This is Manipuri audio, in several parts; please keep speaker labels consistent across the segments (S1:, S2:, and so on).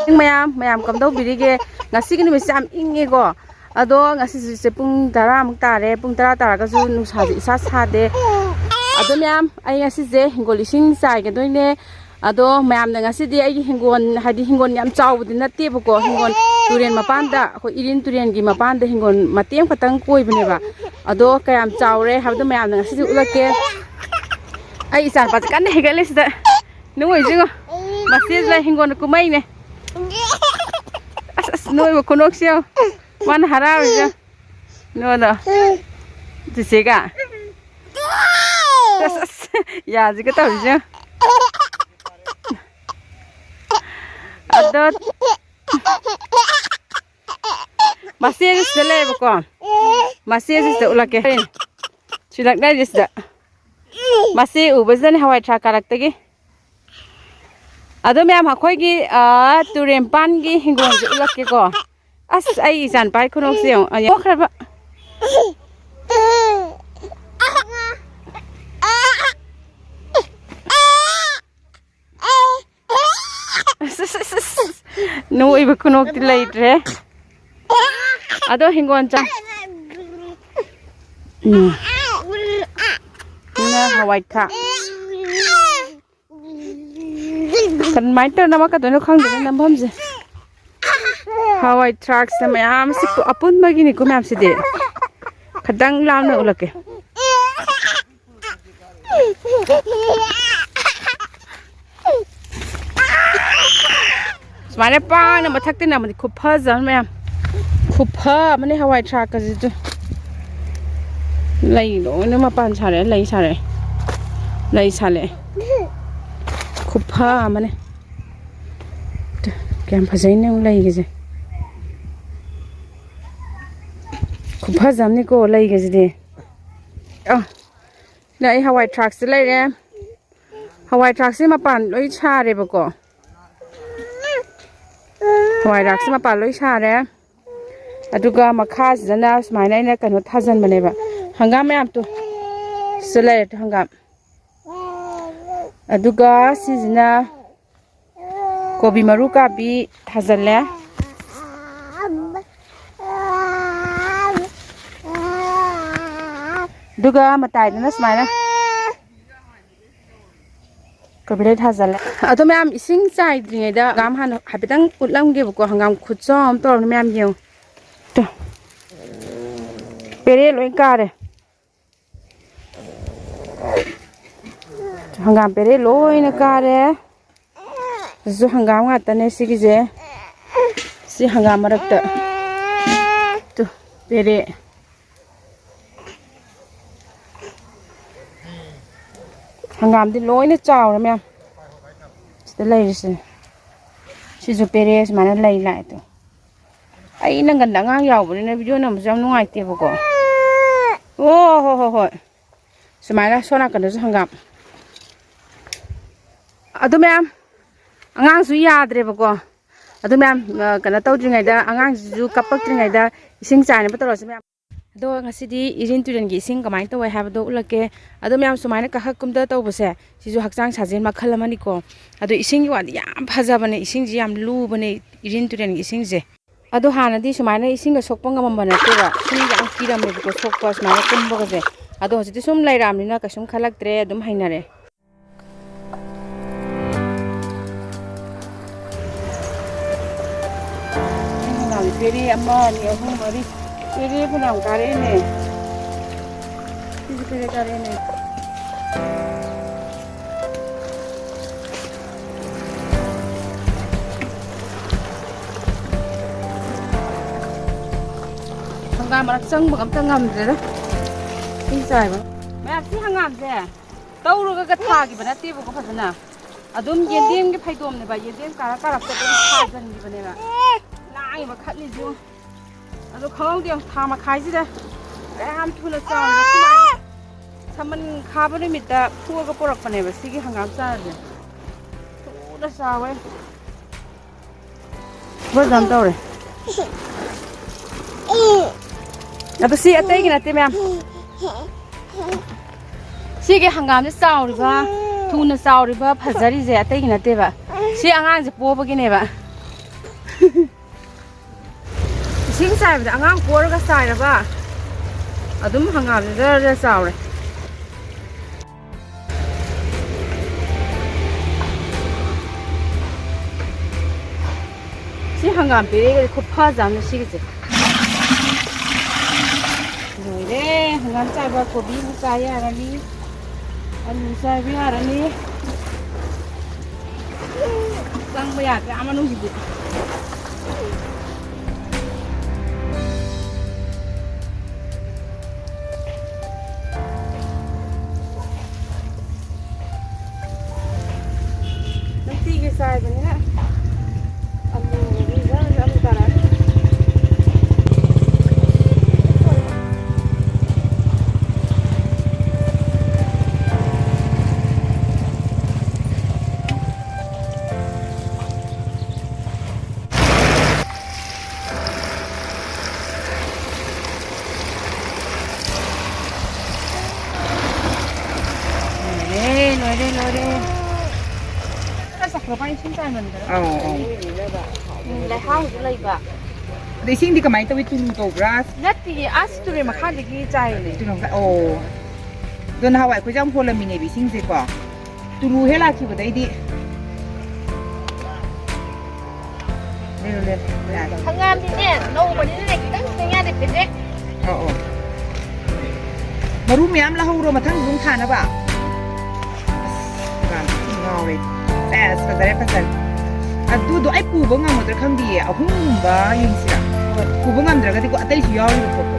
S1: mayam kamdꯧꯕꯤꯔꯤꯒꯦ ngasi numise am ingego ado ngasi se pung 10 muk tare pung 10 taragasu nusa isa sade ado mayam ai ngasi je hingolising sai ge doine ado mayam na ngasi di ai hingon hadi hingon yam chawbudi natte bako hingon turen mapanda ko irin turen gi mapanda hingon mateng patang koi bineba ado kayam chawre habdo mayam na ngasi ulake ai isan pat kan hegale sida nuoi jingo masis la hingon kumai ne nuôi một con ốc siêu man hara rồi chứ nuôi đó thì xí cả ya gì cái tao chứ ada masih sẽ lấy một con masih sẽ ulah cái chỉ là đây chứ masih u bây giờ này Hawaii truck karak tegi ado mayam hakhoi turen pan gi hingon ju lakke ko as ai jan pai khonok siong aya khra nu ibu khonok ti lai re ado hingon cha na Hawaii kha kan mai tơ nama ka to no khang de nam bam je Hawaii trucks na mayam si ko apun magi ni ko mayam si de khadang lam na ulake smare pa na mathak te na mani khu pha jan mayam khu pha mane Hawaii truck ka ji lai lo na ma pan sare lai sare Kupa mana? Kiam pasai ni ulai ke je. Kupa jam ni ko ulai ke je de. Oh, ni Hawaii truck se lai re. Hawaii truck se ma pan loi cha re bako. Hawaii truck se ma pan loi cha re. Aduga makha jana smai nai na kan thajan bane ba. Hangam me am tu. Se lai hangam. Aduga sizina kobi maru ka bi thazale duga matai dana smaina kobi le thazale ado mayam ising chai dringe da gam han habitang utlam ge ko hangam khutsom tor mayam yeu to pere loi kare Hangam pere loi na kare zu hangam nga tane sigi je si hangam marak ta tu pere hangam di loi na chaw na mya sta lai si zu pere mana lai lai tu ai nang ganda ngang yaw bu ne video nam jam nuai te bu ko ho sumana sona kan zu hangam ado mayam angang su yadre bako ado mayam kana tawdringai da angang su kapakdringai da ising chai na pataro se mayam ado ngasidi irin turen gi ising kamai tawai habdo ulake ado mayam sumaina ka hakkum da tawbose siju hakchang sajen makhal amani ko ado ising gi wadi yam phajabane ising ji yam lu bane irin turen gi ising je ado hanadi sumaina ising ga sokpang amambana tewa sing yang kiram me ko sokpa sumaina kumbo ga je ado hojiti sum lairam ni na kasum khalaktre adum hainare Peri amma ni ahum mari peri punam kare ne kisi peri kare ne hangam marak sang bagam tangam je da insai ba ma si hangam je tawru ga tha gi bana ti bu ko phasana adum yendem ge phaidom ne ba yendem kara kara ta ta jan gi bane ba ai mà khát đi chứ, anh không đi thà mà khai gì đấy, cái ham thu là sao, nó không ai, sao mình khai bên đây mình ta thua cái product này mà xí cái hàng áo sao rồi, thu là sao vậy, bớt làm đâu rồi, là tôi xí ở đây cái này tìm em, xí cái hàng áo nó sao rồi ba, thu nó sao rồi ba, phải ra đi dễ ở đây cái này tìm ba, xí ăn ăn gì bố cái này ba. Ising chꯥꯏꯕꯗ ꯑꯉꯥꯡ ꯄꯣꯔꯒ ꯆꯥꯏꯔꯕ ꯑꯗꯨꯝ ꯍꯪꯒꯥꯝꯁꯦ ꯖꯔ ꯆꯥꯎꯔꯦ ꯁꯤ ꯍꯪꯒꯥꯝ ꯄꯤꯔꯦꯒꯗꯤ ꯈꯨꯐꯖꯥꯝꯅ ꯁꯤꯒꯤꯁꯦ ꯂꯣꯏꯔꯦ ꯍꯪꯒꯥꯝ ꯆꯥꯏꯕ ꯀꯣꯕꯤ ꯑꯃꯨꯛ ꯆꯥꯏ ꯌꯥꯔꯅꯤ ꯑꯂꯨ ꯆꯥꯏꯕ ꯌꯥꯔꯅꯤ ꯆꯪꯕ ꯌꯥꯗ꯭ꯔꯦ ꯃꯅꯨꯡꯁꯤꯗꯤ ꯅꯨꯡꯇꯤꯒꯤ ꯆꯥꯏꯕꯅꯤꯅ ꯑꯂꯨ ꯇꯥꯔꯛꯑꯅꯤ 노래 그래서 신짜이 만들어 레하우스 레이바
S2: 근데 이싱디 그만이 또 위투는 거브라
S1: 나티 아스투리 마카디기 짜이네
S2: 오 넌 하와이 그장 폴라미네 비싱지 거 두루 해라 키보다이디 네네
S1: 한가미네 노버니네 기당 생야 되는데
S2: 마루 미암 라호로 마탕 좀 타나 봐 ngồi sẽ phải phải tu ai pu bông ngam một khang đi à hung ba yung sila pu bông ngam cái thì có tay chỉ yao được không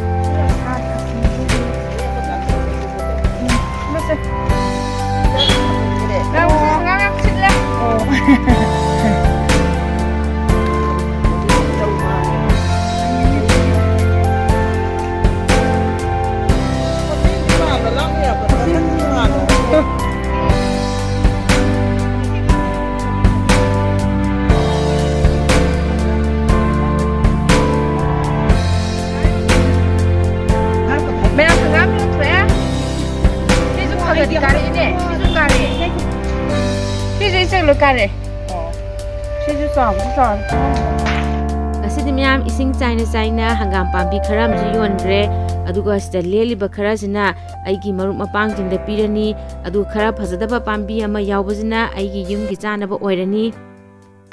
S3: Ngasidi miyam ising China hangam pambi khara amju yonkhre aduga sida leliba khara sina aigi marup mapang jingda pirani adu khara phajadaba pambi ama yawbajina aigi yumgi chanaba oirani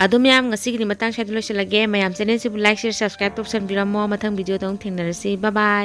S3: adu miyam ngasigi matang shaidu loisalage mayam channel sibu like share subscribe topsan biramo mathang video dong thengnarasi bye bye